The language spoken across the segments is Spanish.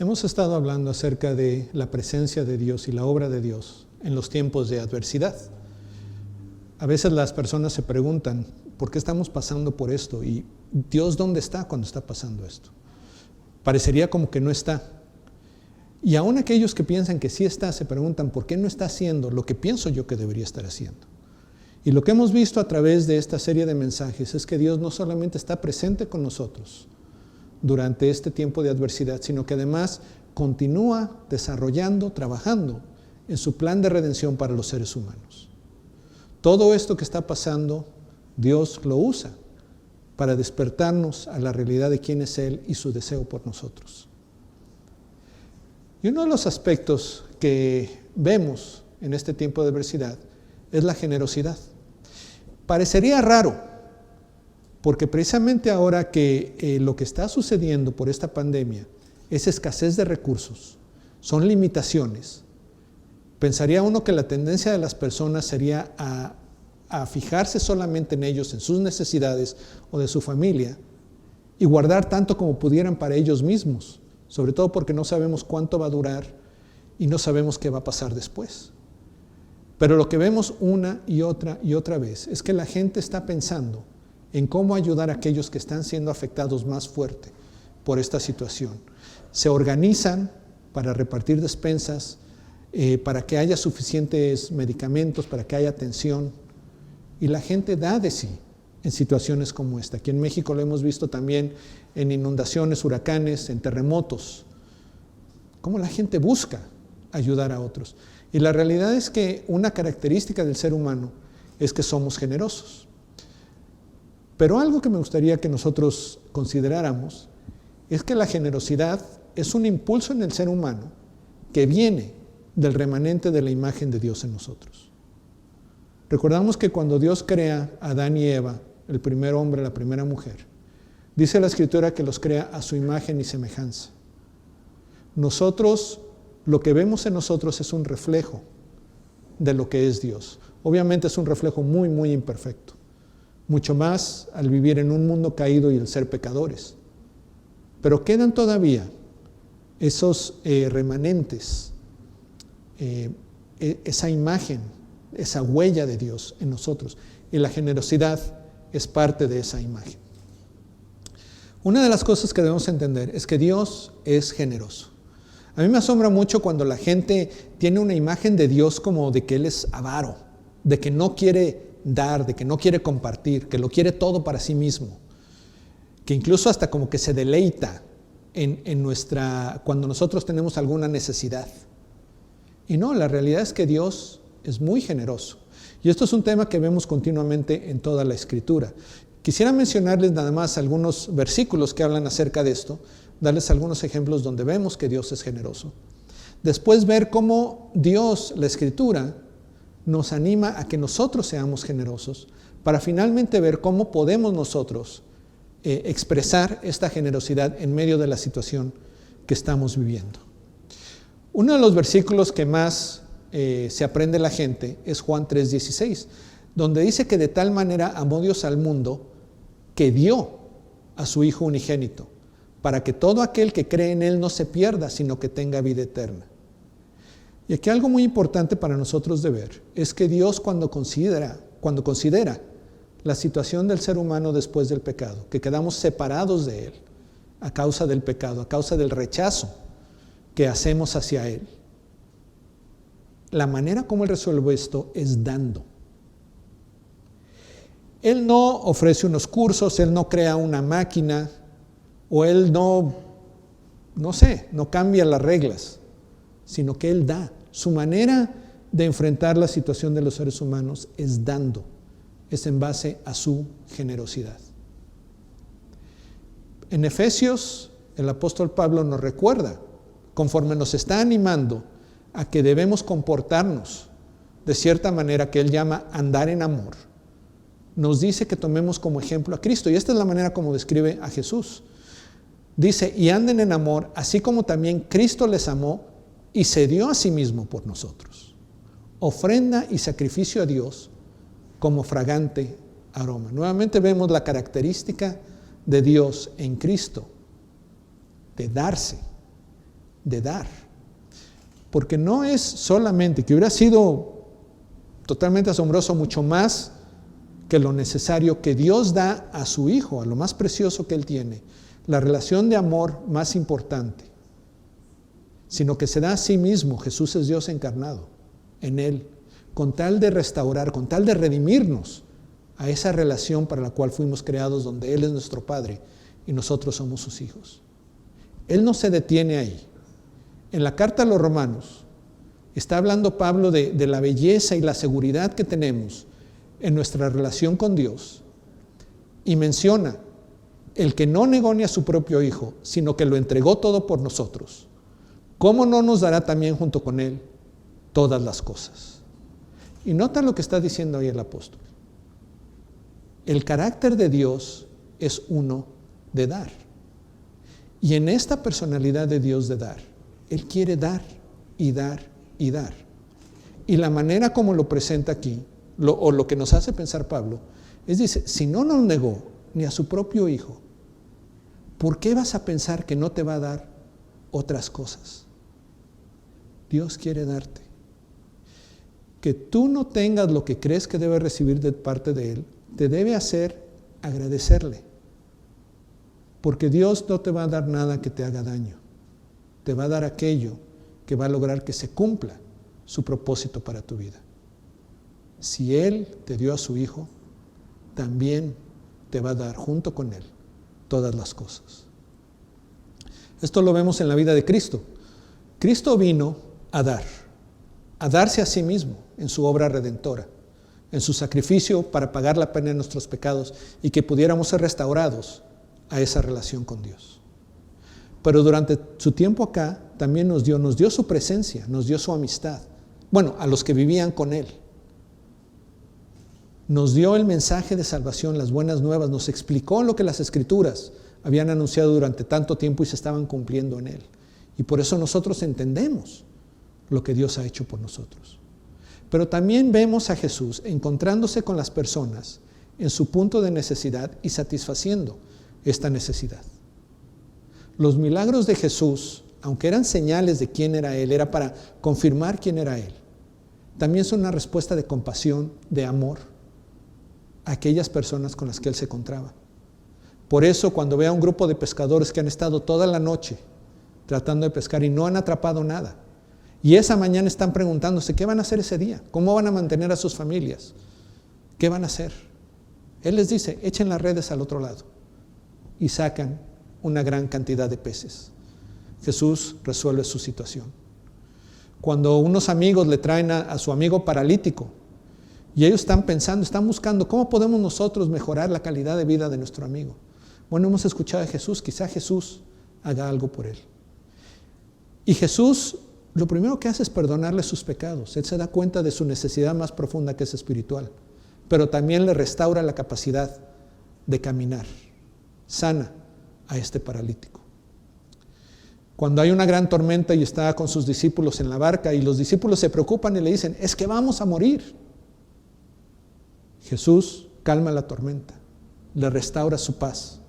Hemos estado hablando acerca de la presencia de Dios y la obra de Dios en los tiempos de adversidad. A veces las personas se preguntan, ¿por qué estamos pasando por esto? ¿Y Dios dónde está cuando está pasando esto? Parecería como que no está. Y aún aquellos que piensan que sí está, se preguntan, ¿por qué no está haciendo lo que pienso yo que debería estar haciendo? Y lo que hemos visto a través de esta serie de mensajes es que Dios no solamente está presente con nosotros durante este tiempo de adversidad, sino que además continúa desarrollando, trabajando en su plan de redención para los seres humanos. Todo esto que está pasando, Dios lo usa para despertarnos a la realidad de quién es Él y su deseo por nosotros. Y uno de los aspectos que vemos en este tiempo de adversidad es la generosidad. Parecería raro, porque precisamente ahora que lo que está sucediendo por esta pandemia es escasez de recursos, son limitaciones. Pensaría uno que la tendencia de las personas sería a fijarse solamente en ellos, en sus necesidades o de su familia, y guardar tanto como pudieran para ellos mismos, sobre todo porque no sabemos cuánto va a durar y no sabemos qué va a pasar después. Pero lo que vemos una y otra vez es que la gente está pensando en cómo ayudar a aquellos que están siendo afectados más fuerte por esta situación. Se organizan para repartir despensas, para que haya suficientes medicamentos, para que haya atención. Y la gente da de sí en situaciones como esta. Aquí en México lo hemos visto también en inundaciones, huracanes, en terremotos. Cómo la gente busca ayudar a otros. Y la realidad es que una característica del ser humano es que somos generosos. Pero algo que me gustaría que nosotros consideráramos es que la generosidad es un impulso en el ser humano que viene del remanente de la imagen de Dios en nosotros. Recordamos que cuando Dios crea a Adán y Eva, el primer hombre, la primera mujer, dice la Escritura que los crea a su imagen y semejanza. Nosotros, lo que vemos en nosotros es un reflejo de lo que es Dios. Obviamente es un reflejo muy, muy imperfecto. Mucho más al vivir en un mundo caído y el ser pecadores. Pero quedan todavía esos remanentes, esa imagen, esa huella de Dios en nosotros. Y la generosidad es parte de esa imagen. Una de las cosas que debemos entender es que Dios es generoso. A mí me asombra mucho cuando la gente tiene una imagen de Dios como de que Él es avaro, de que no quiere dar, de que no quiere compartir, que lo quiere todo para sí mismo, que incluso hasta como que se deleita cuando nosotros tenemos alguna necesidad. Y no, la realidad es que Dios es muy generoso. Y esto es un tema que vemos continuamente en toda la Escritura. Quisiera mencionarles nada más algunos versículos que hablan acerca de esto, darles algunos ejemplos donde vemos que Dios es generoso. Después ver cómo Dios, la Escritura, nos anima a que nosotros seamos generosos, para finalmente ver cómo podemos nosotros expresar esta generosidad en medio de la situación que estamos viviendo. Uno de los versículos que más se aprende la gente es Juan 3:16, donde dice que de tal manera amó Dios al mundo que dio a su Hijo unigénito, para que todo aquel que cree en Él no se pierda, sino que tenga vida eterna. Y aquí algo muy importante para nosotros de ver es que Dios cuando considera la situación del ser humano después del pecado, que quedamos separados de Él a causa del pecado, a causa del rechazo que hacemos hacia Él, la manera como Él resuelve esto es dando. Él no ofrece unos cursos, Él no crea una máquina, o Él no cambia las reglas, sino que Él da. Su manera de enfrentar la situación de los seres humanos es dando, es en base a su generosidad. En Efesios, el apóstol Pablo nos recuerda, conforme nos está animando a que debemos comportarnos de cierta manera que él llama andar en amor, nos dice que tomemos como ejemplo a Cristo, y esta es la manera como describe a Jesús. Dice, y anden en amor, así como también Cristo les amó y se dio a sí mismo por nosotros. Ofrenda y sacrificio a Dios como fragante aroma. Nuevamente vemos la característica de Dios en Cristo, de darse, de dar. Porque no es solamente, que hubiera sido totalmente asombroso, mucho más que lo necesario que Dios da a su Hijo, a lo más precioso que Él tiene, la relación de amor más importante, sino que se da a sí mismo. Jesús es Dios encarnado en Él, con tal de restaurar, con tal de redimirnos a esa relación para la cual fuimos creados, donde Él es nuestro Padre y nosotros somos sus hijos. Él no se detiene ahí. En la carta a los Romanos está hablando Pablo de la belleza y la seguridad que tenemos en nuestra relación con Dios, y menciona el que no negó ni a su propio Hijo, sino que lo entregó todo por nosotros. ¿Cómo no nos dará también junto con Él todas las cosas? Y nota lo que está diciendo ahí el apóstol. El carácter de Dios es uno de dar. Y en esta personalidad de Dios de dar, Él quiere dar y dar y dar. Y la manera como lo presenta aquí, lo que nos hace pensar Pablo, es dice, si no nos negó ni a su propio Hijo, ¿por qué vas a pensar que no te va a dar otras cosas? Dios quiere darte. Que tú no tengas lo que crees que debes recibir de parte de Él, te debe hacer agradecerle. Porque Dios no te va a dar nada que te haga daño. Te va a dar aquello que va a lograr que se cumpla su propósito para tu vida. Si Él te dio a su Hijo, también te va a dar junto con Él todas las cosas. Esto lo vemos en la vida de Cristo. Cristo vino a darse a sí mismo en su obra redentora, en su sacrificio para pagar la pena de nuestros pecados y que pudiéramos ser restaurados a esa relación con Dios. Pero durante su tiempo acá también nos dio su presencia, nos dio su amistad. Bueno, a los que vivían con Él. Nos dio el mensaje de salvación, las buenas nuevas, nos explicó lo que las Escrituras habían anunciado durante tanto tiempo y se estaban cumpliendo en Él. Y por eso nosotros entendemos lo que Dios ha hecho por nosotros. Pero también vemos a Jesús encontrándose con las personas en su punto de necesidad y satisfaciendo esta necesidad. Los milagros de Jesús, aunque eran señales de quién era Él, era para confirmar quién era Él. También son una respuesta de compasión, de amor a aquellas personas con las que Él se encontraba. Por eso, cuando ve a un grupo de pescadores que han estado toda la noche tratando de pescar y no han atrapado nada, y esa mañana están preguntándose qué van a hacer ese día, cómo van a mantener a sus familias, qué van a hacer. Él les dice, echen las redes al otro lado, y sacan una gran cantidad de peces. Jesús resuelve su situación. Cuando unos amigos le traen a su amigo paralítico, y ellos están pensando, están buscando, ¿cómo podemos nosotros mejorar la calidad de vida de nuestro amigo? Bueno, hemos escuchado a Jesús, quizá Jesús haga algo por él. Y Jesús, lo primero que hace es perdonarle sus pecados. Él se da cuenta de su necesidad más profunda, que es espiritual, pero también le restaura la capacidad de caminar. Sana a este paralítico. Cuando hay una gran tormenta y está con sus discípulos en la barca y los discípulos se preocupan y le dicen, es que vamos a morir. Jesús calma la tormenta, le restaura su paz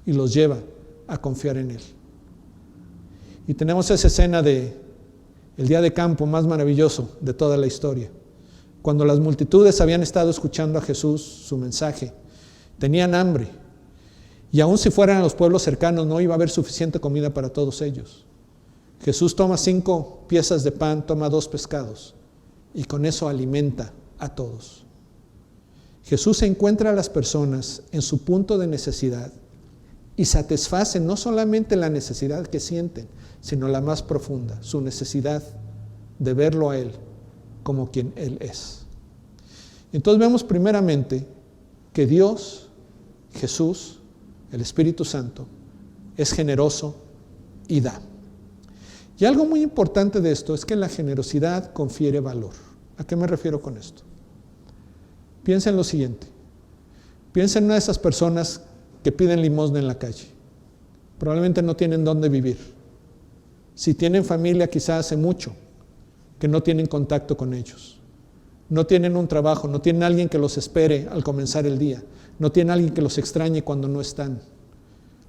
y los lleva a confiar en Él. Y tenemos esa escena de el día de campo más maravilloso de toda la historia. Cuando las multitudes habían estado escuchando a Jesús, su mensaje, tenían hambre. Y aun si fueran a los pueblos cercanos, no iba a haber suficiente comida para todos ellos. Jesús toma 5 piezas de pan, toma 2 pescados, y con eso alimenta a todos. Jesús encuentra a las personas en su punto de necesidad y satisface no solamente la necesidad que sienten, sino la más profunda, su necesidad de verlo a Él como quien Él es. Entonces vemos primeramente que Dios, Jesús, el Espíritu Santo, es generoso y da. Y algo muy importante de esto es que la generosidad confiere valor. ¿A qué me refiero con esto? Piensa en lo siguiente. Piensa en una de esas personas que piden limosna en la calle. Probablemente no tienen dónde vivir. Si tienen familia, quizás hace mucho que no tienen contacto con ellos. No tienen un trabajo, no tienen alguien que los espere al comenzar el día. No tienen alguien que los extrañe cuando no están.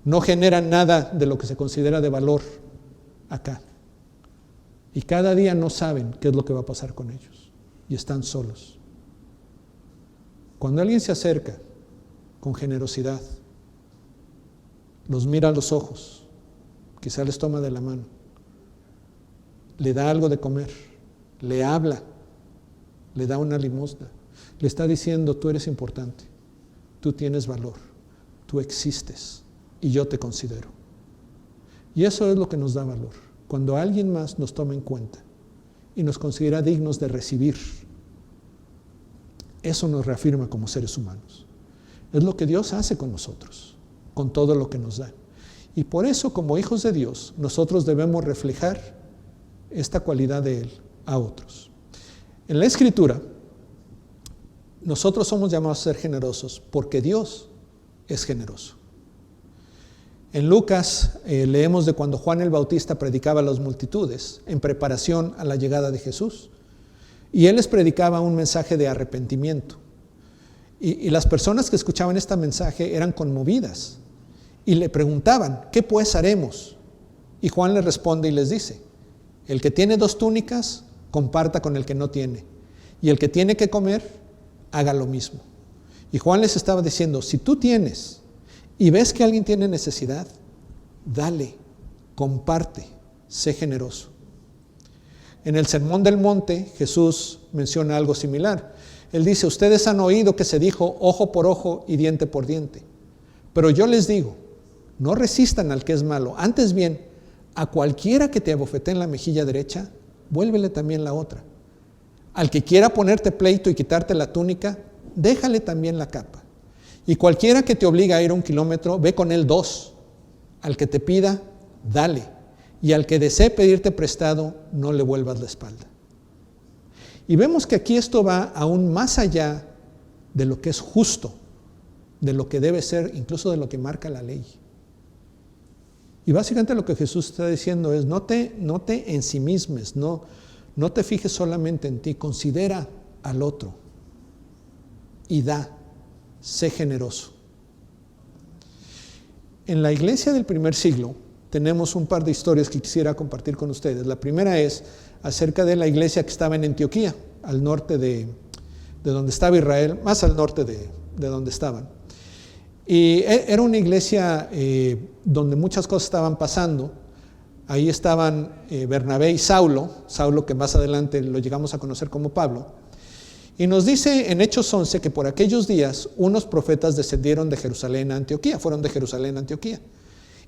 No generan nada de lo que se considera de valor acá. Y cada día no saben qué es lo que va a pasar con ellos. Y están solos. Cuando alguien se acerca con generosidad, los mira a los ojos, quizá les toma de la mano, le da algo de comer, le habla, le da una limosna, le está diciendo: tú eres importante, tú tienes valor, tú existes y yo te considero. Y eso es lo que nos da valor, cuando alguien más nos toma en cuenta y nos considera dignos de recibir. Eso nos reafirma como seres humanos. Es lo que Dios hace con nosotros, con todo lo que nos da. Y por eso, como hijos de Dios, nosotros debemos reflejar esta cualidad de Él a otros. En la Escritura, nosotros somos llamados a ser generosos porque Dios es generoso. En Lucas leemos de cuando Juan el Bautista predicaba a las multitudes en preparación a la llegada de Jesús. Y él les predicaba un mensaje de arrepentimiento. Y las personas que escuchaban este mensaje eran conmovidas. Y le preguntaban: ¿qué pues haremos? Y Juan les responde y les dice: el que tiene 2 túnicas, comparta con el que no tiene. Y el que tiene que comer, haga lo mismo. Y Juan les estaba diciendo: si tú tienes y ves que alguien tiene necesidad, dale, comparte, sé generoso. En el Sermón del Monte, Jesús menciona algo similar. Él dice: ustedes han oído que se dijo ojo por ojo y diente por diente. Pero yo les digo, no resistan al que es malo. Antes bien, a cualquiera que te abofetee en la mejilla derecha, vuélvele también la otra. Al que quiera ponerte pleito y quitarte la túnica, déjale también la capa. Y cualquiera que te obliga a ir 1 kilómetro, ve con él 2. Al que te pida, dale. Y al que desee pedirte prestado, no le vuelvas la espalda. Y vemos que aquí esto va aún más allá de lo que es justo, de lo que debe ser, incluso de lo que marca la ley. Y básicamente lo que Jesús está diciendo es: no te ensimismes, no te fijes solamente en ti, considera al otro y da, sé generoso. En la iglesia del primer siglo tenemos un par de historias que quisiera compartir con ustedes. La primera es acerca de la iglesia que estaba en Antioquía, al norte de donde estaba Israel, más al norte de donde estaban. Y era una iglesia donde muchas cosas estaban pasando. Ahí estaban Bernabé y Saulo que más adelante lo llegamos a conocer como Pablo. Y nos dice en Hechos 11 que por aquellos días unos profetas descendieron de Jerusalén a Antioquía, fueron de Jerusalén a Antioquía.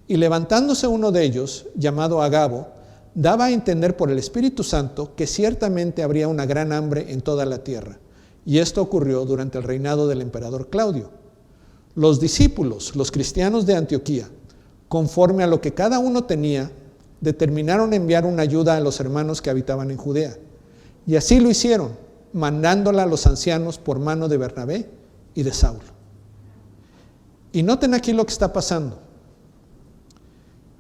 Y levantándose uno de ellos, llamado Agabo, daba a entender por el Espíritu Santo que ciertamente habría una gran hambre en toda la tierra. Y esto ocurrió durante el reinado del emperador Claudio. Los discípulos, los cristianos de Antioquía, conforme a lo que cada uno tenía, determinaron enviar una ayuda a los hermanos que habitaban en Judea. Y así lo hicieron, mandándola a los ancianos por mano de Bernabé y de Saulo. Y noten aquí lo que está pasando.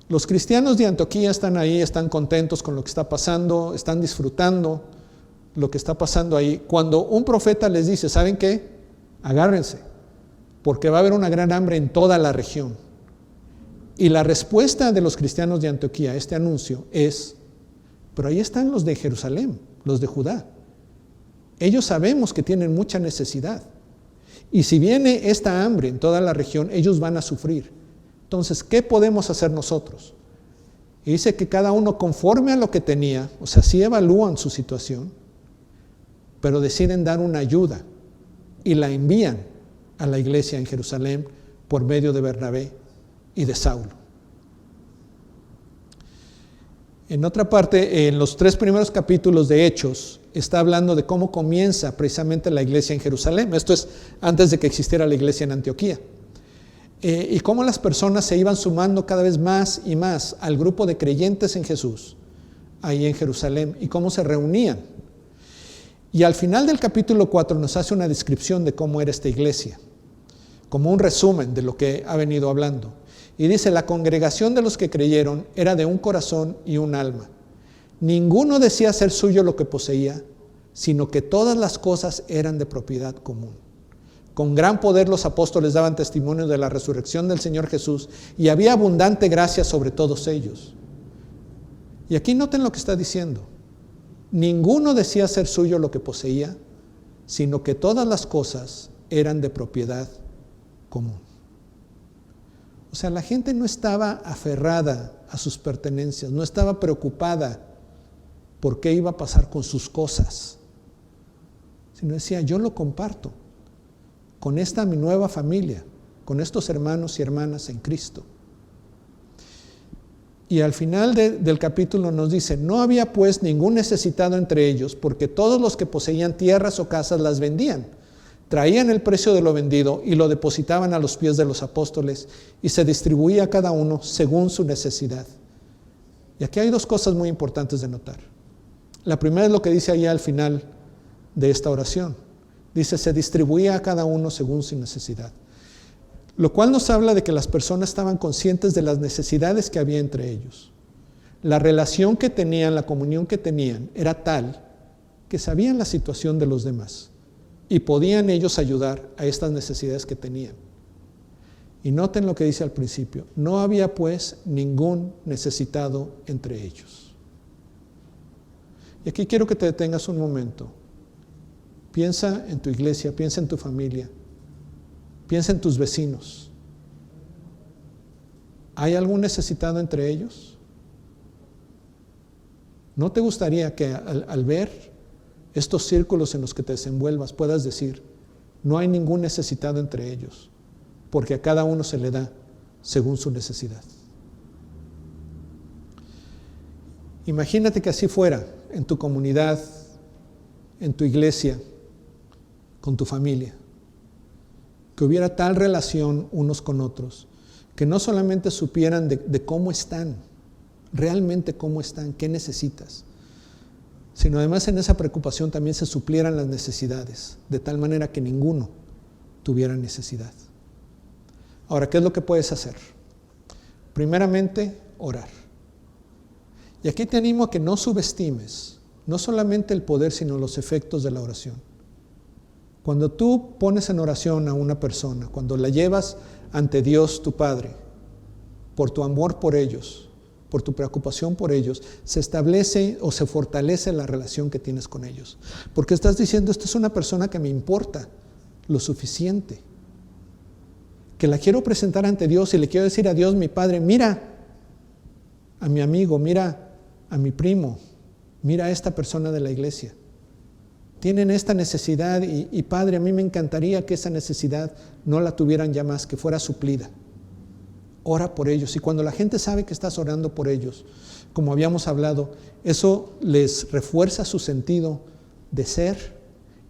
Los cristianos de Antioquía están ahí, están contentos con lo que está pasando, están disfrutando lo que está pasando ahí. Cuando un profeta les dice: ¿saben qué? Agárrense, porque va a haber una gran hambre en toda la región. Y la respuesta de los cristianos de Antioquía a este anuncio es: pero ahí están los de Jerusalén, los de Judá. Ellos sabemos que tienen mucha necesidad. Y si viene esta hambre en toda la región, ellos van a sufrir. Entonces, ¿qué podemos hacer nosotros? Y dice que cada uno conforme a lo que tenía, o sea, sí evalúan su situación, pero deciden dar una ayuda y la envían a la iglesia en Jerusalén por medio de Bernabé y de Saulo. En otra parte, en los 3 primeros capítulos de Hechos, está hablando de cómo comienza precisamente la iglesia en Jerusalén. Esto es antes de que existiera la iglesia en Antioquía. Y cómo las personas se iban sumando cada vez más y más al grupo de creyentes en Jesús, ahí en Jerusalén, y cómo se reunían. Y al final del capítulo 4 nos hace una descripción de cómo era esta iglesia, como un resumen de lo que ha venido hablando. Y dice: la congregación de los que creyeron era de un corazón y un alma. Ninguno decía ser suyo lo que poseía, sino que todas las cosas eran de propiedad común. Con gran poder los apóstoles daban testimonio de la resurrección del Señor Jesús, y había abundante gracia sobre todos ellos. Y aquí noten lo que está diciendo. Ninguno decía ser suyo lo que poseía, sino que todas las cosas eran de propiedad común. O sea, la gente no estaba aferrada a sus pertenencias, no estaba preocupada por qué iba a pasar con sus cosas, sino decía, yo lo comparto con esta mi nueva familia, con estos hermanos y hermanas en Cristo. Y al final del capítulo nos dice, no había pues ningún necesitado entre ellos, porque todos los que poseían tierras o casas las vendían, traían el precio de lo vendido y lo depositaban a los pies de los apóstoles, y se distribuía a cada uno según su necesidad. Y aquí hay dos cosas muy importantes de notar. La primera es lo que dice allá al final de esta oración. Dice, se distribuía a cada uno según su necesidad. Lo cual nos habla de que las personas estaban conscientes de las necesidades que había entre ellos. La relación que tenían, la comunión que tenían, era tal que sabían la situación de los demás y podían ellos ayudar a estas necesidades que tenían. Y noten lo que dice al principio, no había pues ningún necesitado entre ellos. Y aquí quiero que te detengas un momento. Piensa en tu iglesia, piensa en tu familia. Piensa en tus vecinos. ¿Hay algún necesitado entre ellos? ¿No te gustaría que al ver estos círculos en los que te desenvuelvas puedas decir, no hay ningún necesitado entre ellos, porque a cada uno se le da según su necesidad? Imagínate que así fuera en tu comunidad, en tu iglesia, con tu familia. Que hubiera tal relación unos con otros, que no solamente supieran de cómo están, realmente cómo están, qué necesitas, sino además en esa preocupación también se suplieran las necesidades, de tal manera que ninguno tuviera necesidad. Ahora, ¿qué es lo que puedes hacer? Primeramente, orar. Y aquí te animo a que no subestimes, no solamente el poder, sino los efectos de la oración. Cuando tú pones en oración a una persona, cuando la llevas ante Dios tu Padre, por tu amor por ellos, por tu preocupación por ellos, se establece o se fortalece la relación que tienes con ellos. Porque estás diciendo, esta es una persona que me importa lo suficiente, que la quiero presentar ante Dios y le quiero decir a Dios, mi Padre, mira a mi amigo, mira a mi primo, mira a esta persona de la iglesia. Tienen esta necesidad y Padre, a mí me encantaría que esa necesidad no la tuvieran ya más, que fuera suplida. Ora por ellos. Y cuando la gente sabe que estás orando por ellos, como habíamos hablado, eso les refuerza su sentido de ser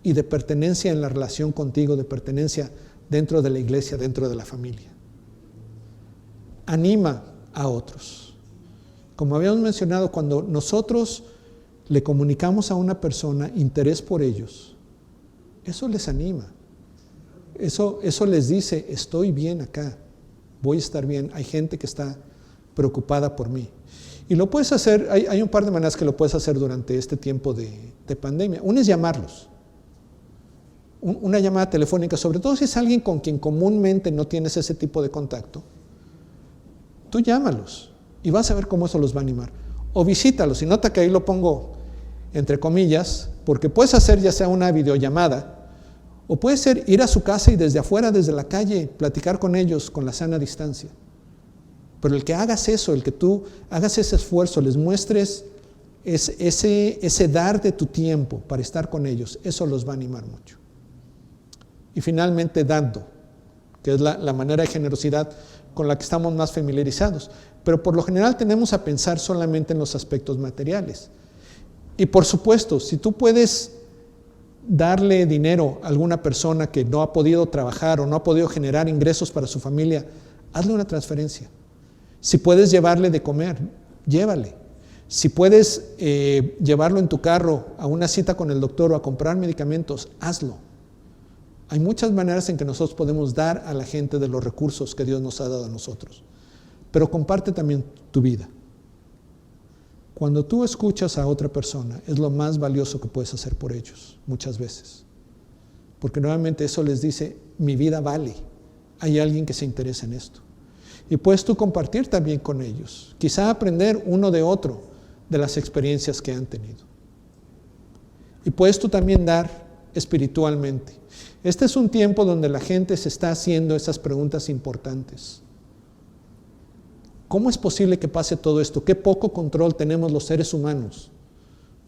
y de pertenencia en la relación contigo, de pertenencia dentro de la iglesia, dentro de la familia. Anima a otros. Como habíamos mencionado, cuando nosotros le comunicamos a una persona interés por ellos, eso les anima, eso les dice, estoy bien acá, voy a estar bien, hay gente que está preocupada por mí. Y lo puedes hacer, hay un par de maneras que lo puedes hacer durante este tiempo de pandemia. Una es llamarlos, una llamada telefónica, sobre todo si es alguien con quien comúnmente no tienes ese tipo de contacto. Tú llámalos y vas a ver cómo eso los va a animar. O visítalos, y nota que ahí lo pongo entre comillas, porque puedes hacer ya sea una videollamada, o puede ser ir a su casa y desde afuera, desde la calle, platicar con ellos con la sana distancia. Pero el que hagas eso, el que tú hagas ese esfuerzo, les muestres ese dar de tu tiempo para estar con ellos, eso los va a animar mucho. Y finalmente dando, que es la manera de generosidad con la que estamos más familiarizados. Pero por lo general tendemos a pensar solamente en los aspectos materiales. Y por supuesto, si tú puedes darle dinero a alguna persona que no ha podido trabajar o no ha podido generar ingresos para su familia, hazle una transferencia. Si puedes llevarle de comer, llévale. Si puedes llevarlo en tu carro a una cita con el doctor o a comprar medicamentos, hazlo. Hay muchas maneras en que nosotros podemos dar a la gente de los recursos que Dios nos ha dado a nosotros. Pero comparte también tu vida. Cuando tú escuchas a otra persona, es lo más valioso que puedes hacer por ellos, muchas veces. Porque nuevamente eso les dice, mi vida vale. Hay alguien que se interesa en esto. Y puedes tú compartir también con ellos. Quizá aprender uno de otro de las experiencias que han tenido. Y puedes tú también dar espiritualmente. Este es un tiempo donde la gente se está haciendo esas preguntas importantes. ¿Cómo es posible que pase todo esto? ¿Qué poco control tenemos los seres humanos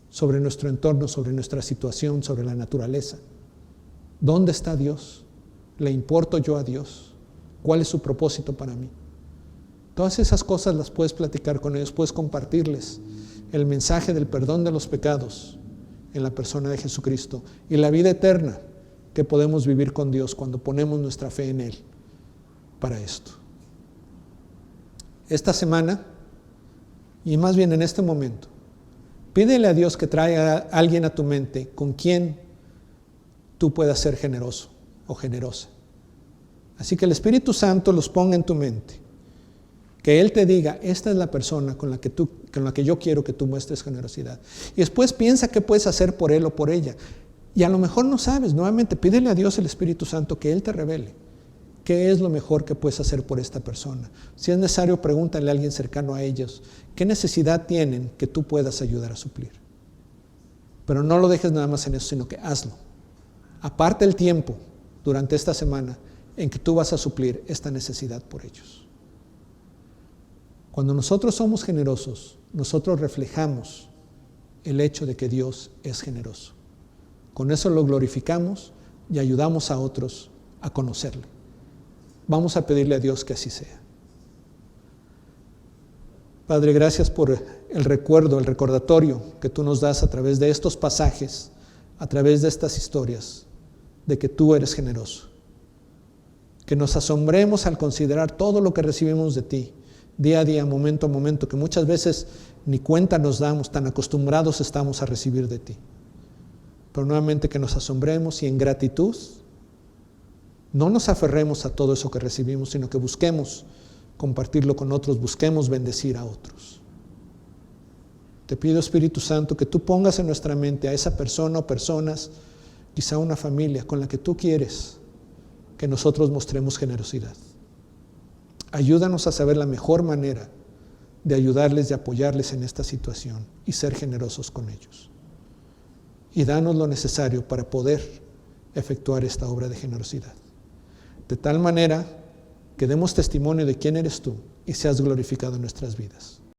sobre nuestro entorno, sobre nuestra situación, sobre la naturaleza? ¿Dónde está Dios? ¿Le importo yo a Dios? ¿Cuál es su propósito para mí? Todas esas cosas las puedes platicar con ellos, puedes compartirles el mensaje del perdón de los pecados en la persona de Jesucristo y la vida eterna que podemos vivir con Dios cuando ponemos nuestra fe en Él para esto. Esta semana, y más bien en este momento, pídele a Dios que traiga a alguien a tu mente con quien tú puedas ser generoso o generosa. Así que el Espíritu Santo los ponga en tu mente. Que Él te diga, esta es la persona con la que yo quiero que tú muestres generosidad. Y después piensa qué puedes hacer por él o por ella. Y a lo mejor no sabes, nuevamente pídele a Dios el Espíritu Santo que Él te revele qué es lo mejor que puedes hacer por esta persona. Si es necesario, pregúntale a alguien cercano a ellos qué necesidad tienen que tú puedas ayudar a suplir. Pero no lo dejes nada más en eso, sino que hazlo. Aparte el tiempo durante esta semana en que tú vas a suplir esta necesidad por ellos. Cuando nosotros somos generosos, nosotros reflejamos el hecho de que Dios es generoso. Con eso lo glorificamos y ayudamos a otros a conocerle. Vamos a pedirle a Dios que así sea. Padre, gracias por el recuerdo, el recordatorio que tú nos das a través de estos pasajes, a través de estas historias, de que tú eres generoso. Que nos asombremos al considerar todo lo que recibimos de ti, día a día, momento a momento, que muchas veces ni cuenta nos damos, tan acostumbrados estamos a recibir de ti. Pero nuevamente que nos asombremos y en gratitud no nos aferremos a todo eso que recibimos, sino que busquemos compartirlo con otros, busquemos bendecir a otros. Te pido, Espíritu Santo, que tú pongas en nuestra mente a esa persona o personas, quizá una familia con la que tú quieres que nosotros mostremos generosidad. Ayúdanos a saber la mejor manera de ayudarles y apoyarles en esta situación y ser generosos con ellos. Y danos lo necesario para poder efectuar esta obra de generosidad. De tal manera que demos testimonio de quién eres tú y seas glorificado en nuestras vidas.